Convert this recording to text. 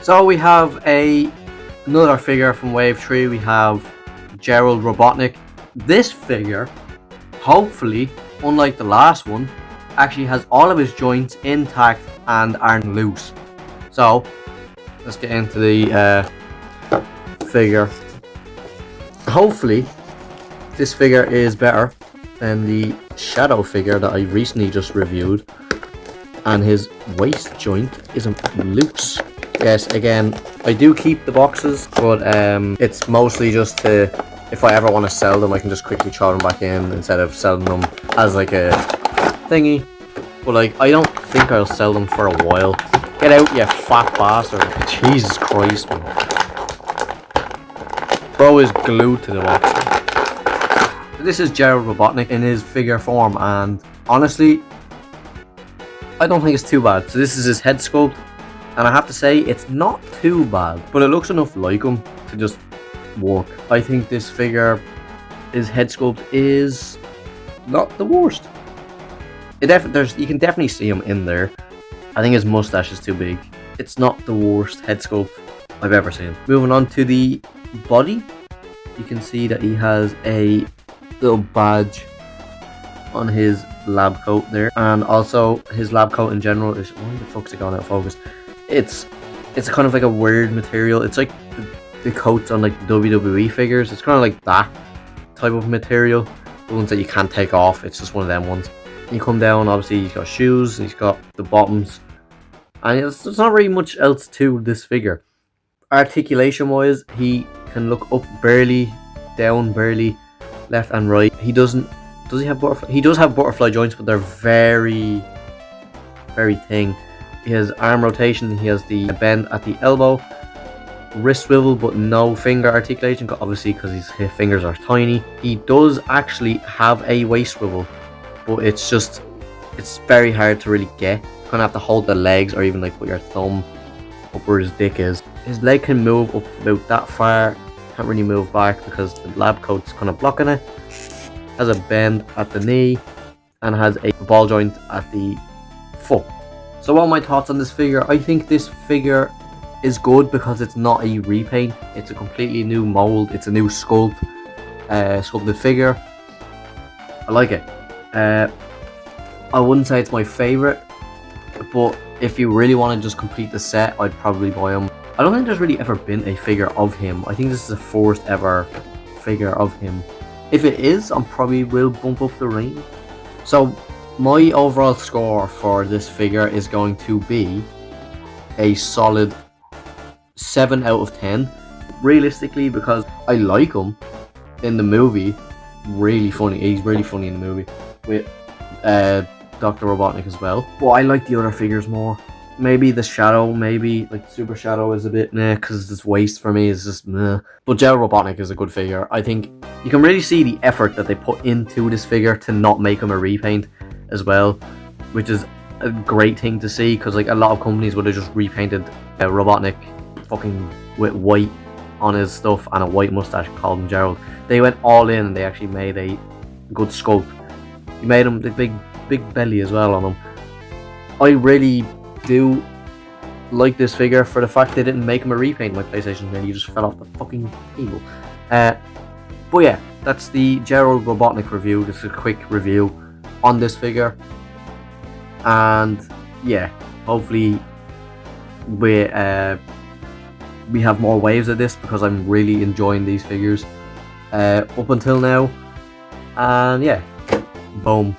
So we have another figure from Wave 3. We have Gerald Robotnik. This figure, hopefully, unlike the last one, actually has all of his joints intact and aren't loose. So let's get into the figure. Hopefully this figure is better than the Shadow figure that I recently just reviewed, and his waist joint isn't loose. Yes, again, I do keep the boxes, but it's mostly just to, if I ever want to sell them, I can just quickly throw them back in instead of selling them as like a thingy. But like, I don't think I'll sell them for a while. Get out, you fat bastard. Jesus Christ, man. Bro is glued to the box. This is Gerald Robotnik in his figure form, and honestly, I don't think it's too bad. So this is his head sculpt, and I have to say, it's not too bad, but it looks enough like him to just work. I think this figure, his head sculpt is not the worst. You can definitely see him in there. I think his mustache is too big. It's not the worst head sculpt I've ever seen. Moving on to the body, you can see that he has a little badge on his lab coat there, and also his lab coat in general is, why the fuck's it going out of focus? It's kind of like a weird material. It's like the coats on like WWE figures. It's kind of like that type of material, the ones that you can't take off. It's just one of them ones. You come down, obviously he's got shoes, he's got the bottoms, and there's not really much else to this figure. Articulation wise, he can look up barely, down barely, left and right. He doesn't, does he have butterfly? He does have butterfly joints, but they're very, very thin. He has arm rotation, he has the bend at the elbow, wrist swivel but no finger articulation, obviously because his fingers are tiny. He does actually have a waist swivel, but it's very hard to really get. You're gonna have to hold the legs, or even like put your thumb up where his dick is. His leg can move up about that far, can't really move back because the lab coat's kind of blocking it. Has a bend at the knee and has a ball joint at the foot. So what are my thoughts on this figure? I think this figure is good because it's not a repaint. It's a completely new mold. It's a new sculpted figure. I like it. I wouldn't say it's my favorite, but if you really want to just complete the set, I'd probably buy him. I don't think there's really ever been a figure of him. I think this is the first ever figure of him. If it is, I probably will bump up the range. So my overall score for this figure is going to be a solid 7 out of 10. Realistically, because I like him in the movie. Really funny. He's really funny in the movie with Dr. Robotnik as well. But I like the other figures more. Maybe the Shadow, maybe like Super Shadow is a bit meh, because this waist for me is just meh. But Gerald Robotnik is a good figure. I think you can really see the effort that they put into this figure to not make him a repaint as well, which is a great thing to see, because like a lot of companies would have just repainted Robotnik fucking with white on his stuff and a white mustache, called him Gerald. They went all in and they actually made a good sculpt. He made him the big belly as well on him. I really do like this figure for the fact they didn't make him a repaint. My PlayStation, and you just fell off the fucking table. But yeah, that's the Gerald Robotnik review. Just a quick review on this figure, and yeah, hopefully we have more waves of this, because I'm really enjoying these figures up until now. And yeah, boom.